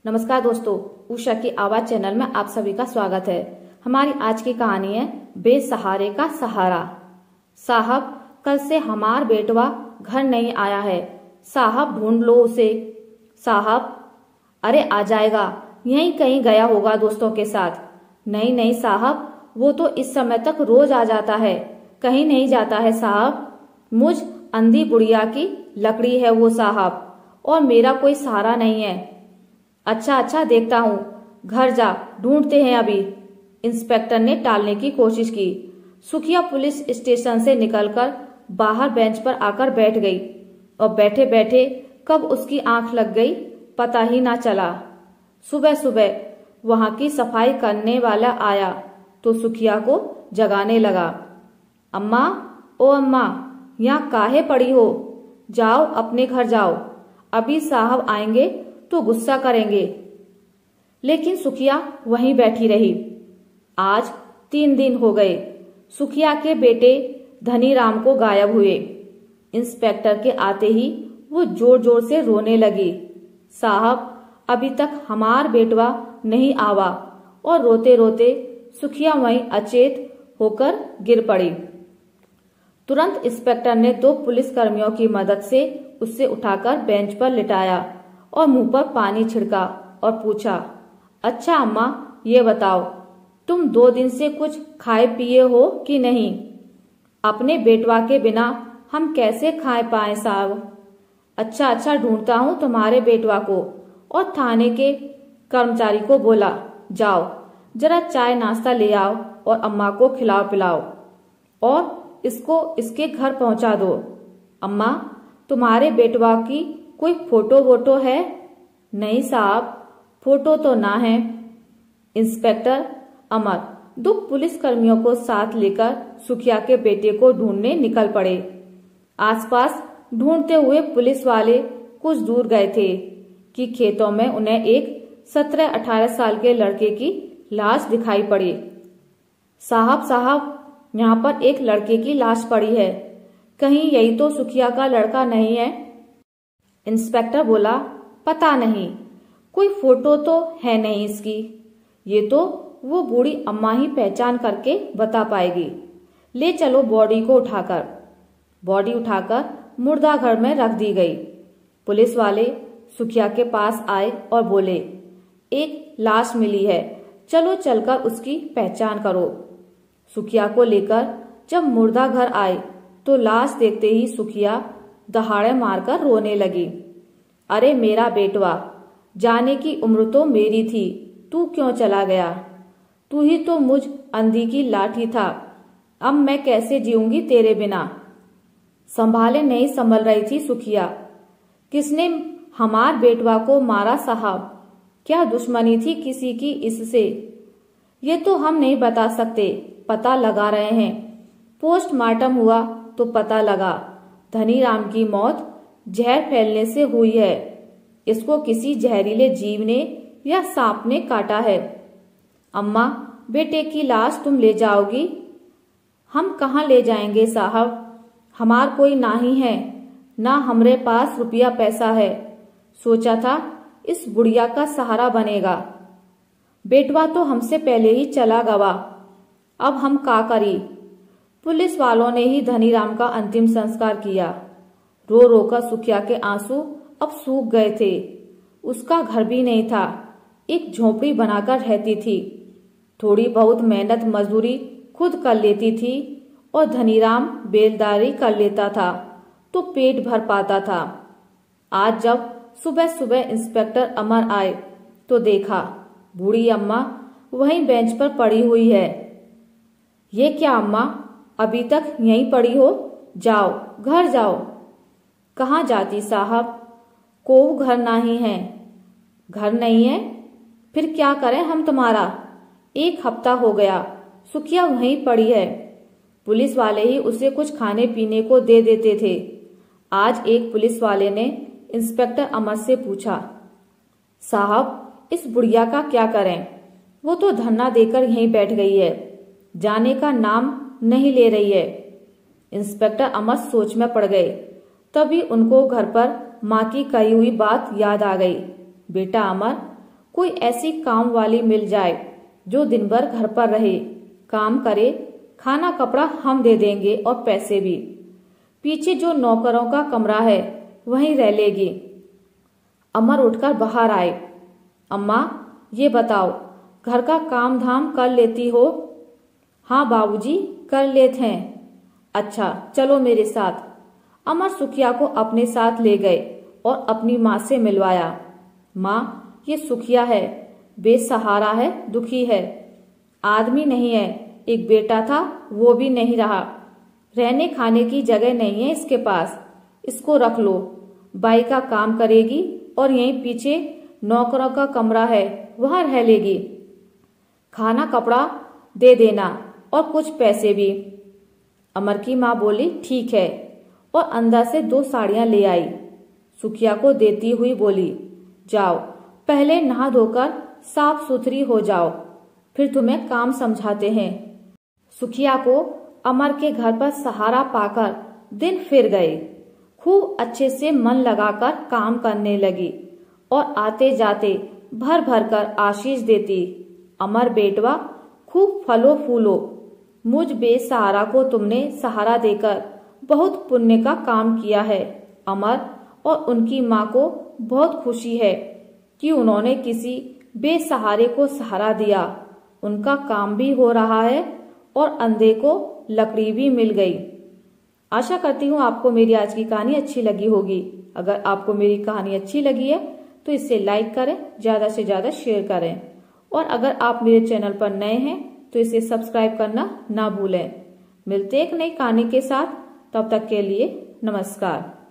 नमस्कार दोस्तों, उषा की आवाज चैनल में आप सभी का स्वागत है। हमारी आज की कहानी है बेसहारे का सहारा। साहब, कल से हमार बेटवा घर नहीं आया है। साहब, ढूंढ लो उसे। साहब, अरे आ जाएगा, यहीं कहीं गया होगा दोस्तों के साथ। नहीं नहीं साहब, वो तो इस समय तक रोज आ जाता है, कहीं नहीं जाता है साहब। मुझ अंधी बुढ़िया की लकड़ी है वो साहब, और मेरा कोई सहारा नहीं है। अच्छा अच्छा, देखता हूँ, घर जा, ढूंढते हैं अभी। इंस्पेक्टर ने टालने की कोशिश की। सुखिया पुलिस स्टेशन से निकलकर बाहर बेंच पर आकर बैठ गई और बैठे बैठे कब उसकी आंख लग गई पता ही ना चला। सुबह सुबह वहां की सफाई करने वाला आया तो सुखिया को जगाने लगा। अम्मा, ओ अम्मा, यहाँ काहे पड़ी हो? जाओ अपने घर जाओ, अभी साहब आएंगे तो गुस्सा करेंगे। लेकिन सुखिया वहीं बैठी रही। आज 3 दिन हो गए सुखिया के बेटे धनीराम को गायब हुए। इंस्पेक्टर के आते ही वो जोर जोर से रोने लगी। साहब, अभी तक हमार बेटवा नहीं आवा। और रोते रोते सुखिया वहीं अचेत होकर गिर पड़ी। तुरंत इंस्पेक्टर ने 2 पुलिसकर्मियों की मदद से उसे उठाकर बेंच पर लिटाया और मुंह पर पानी छिड़का और पूछा, अच्छा अम्मा, ये बताओ, तुम 2 दिन से कुछ खाए पिए हो कि नहीं? अपने बेटवा के बिना हम कैसे खाए पाए साहब? अच्छा अच्छा, ढूंढता हूँ तुम्हारे बेटवा को। और थाने के कर्मचारी को बोला, जाओ जरा चाय नाश्ता ले आओ और अम्मा को खिलाओ पिलाओ और इसको इसके घर पहुंचा दो। अम्मा, तुम्हारे बेटवा की कोई फोटो वोटो है? नहीं साहब, फोटो तो ना है। इंस्पेक्टर अमर 2 पुलिसकर्मियों को साथ लेकर सुखिया के बेटे को ढूंढने निकल पड़े। आसपास ढूंढते हुए पुलिस वाले कुछ दूर गए थे कि खेतों में उन्हें एक 17-18 साल के लड़के की लाश दिखाई पड़ी। साहब साहब, यहाँ पर एक लड़के की लाश पड़ी है, कहीं यही तो सुखिया का लड़का नहीं है? इंस्पेक्टर बोला, पता नहीं, कोई फोटो तो है नहीं इसकी। ये तो वो बूढ़ी अम्मा ही पहचान करके बता पाएगी। ले चलो बॉडी को उठाकर। बॉडी उठाकर मुर्दा घर में रख दी गई। पुलिस वाले सुखिया के पास आए और बोले, एक लाश मिली है, चलो चलकर उसकी पहचान करो। सुखिया को लेकर जब मुर्दा घर आए तो लाश देखते ही सुखिया दहाड़े मारकर रोने लगी। अरे मेरा बेटवा, जाने की उम्र तो मेरी थी, तू क्यों चला गया? तू ही तो मुझ अंधी की लाठी था, अब मैं कैसे जीऊंगी तेरे बिना? संभाले नहीं संभल रही थी सुखिया। किसने हमार बेटवा को मारा साहब? क्या दुश्मनी थी किसी की इससे? ये तो हम नहीं बता सकते, पता लगा रहे हैं। पोस्टमार्टम हुआ तो पता लगा धनीराम की मौत जहर फैलने से हुई है। इसको किसी जहरीले जीव ने या सांप ने काटा है। अम्मा, बेटे की लाश तुम ले जाओगी? हम कहाँ ले जाएंगे साहब, हमार कोई नाही है, ना हमरे पास रुपया पैसा है। सोचा था इस बुढ़िया का सहारा बनेगा। बेटवा तो हमसे पहले ही चला गवा, अब हम का करी? पुलिस वालों ने ही धनीराम का अंतिम संस्कार किया। रो रोकर सुखिया के आंसू अब सूख गए थे। उसका घर भी नहीं था, एक झोपड़ी बनाकर रहती थी। थोड़ी बहुत मेहनत मजदूरी खुद कर लेती थी और धनीराम बेलदारी कर लेता था तो पेट भर पाता था। आज जब सुबह सुबह इंस्पेक्टर अमर आए तो देखा बूढ़ी अम्मा वहीं बेंच पर पड़ी हुई है। ये क्या अम्मा, अभी तक यहीं पड़ी हो? जाओ घर जाओ। कहाँ जाती साहब, को घर नहीं है। घर नहीं है? फिर क्या करें हम तुम्हारा? 1 हफ्ता हो गया सुखिया वहीं पड़ी है। पुलिस वाले ही उसे कुछ खाने पीने को दे देते थे। आज एक पुलिस वाले ने इंस्पेक्टर अमर से पूछा, साहब, इस बुढ़िया का क्या करें? वो तो धरना देकर यहीं बैठ गई है, जाने का नाम नहीं ले रही है। इंस्पेक्टर अमर सोच में पड़ गए। तभी उनको घर पर माँ की कही हुई बात याद आ गई। बेटा अमर, कोई ऐसी काम वाली मिल जाए जो दिन भर घर पर रहे, काम करे, खाना कपड़ा हम दे देंगे और पैसे भी। पीछे जो नौकरों का कमरा है वहीं रह लेगी। अमर उठकर बाहर आए। अम्मा, ये बताओ, घर का काम धाम कर लेती हो? हाँ बाबूजी, कर लेते हैं। अच्छा, चलो मेरे साथ। अमर सुखिया को अपने साथ ले गए और अपनी माँ से मिलवाया। माँ, ये सुखिया है, बेसहारा है, दुखी है, आदमी नहीं है, एक बेटा था वो भी नहीं रहा, रहने खाने की जगह नहीं है इसके पास, इसको रख लो, बाई का काम करेगी और यहीं पीछे नौकरों का कमरा है वहां रह लेगी, खाना कपड़ा दे देना और कुछ पैसे भी। अमर की माँ बोली ठीक है और अंदर से 2 साड़ियां ले आई। सुखिया को देती हुई बोली, जाओ पहले नहा धोकर साफ सुथरी हो जाओ, फिर तुम्हें काम समझाते हैं। सुखिया को अमर के घर पर सहारा पाकर दिन फिर गए। खूब अच्छे से मन लगाकर काम करने लगी और आते जाते भर भर कर आशीष देती। अमर बेटवा, खूब फलो फूलो, मुझ बेसहारा को तुमने सहारा देकर बहुत पुण्य का काम किया है। अमर और उनकी माँ को बहुत खुशी है कि उन्होंने किसी बेसहारे को सहारा दिया। उनका काम भी हो रहा है और अंधे को लकड़ी भी मिल गई। आशा करती हूँ आपको मेरी आज की कहानी अच्छी लगी होगी। अगर आपको मेरी कहानी अच्छी लगी है तो इसे लाइक करें, ज्यादा से ज्यादा शेयर करें और अगर आप मेरे चैनल पर नए हैं तो इसे सब्सक्राइब करना ना भूलें। मिलते एक नई कहानी के साथ, तब तक के लिए नमस्कार।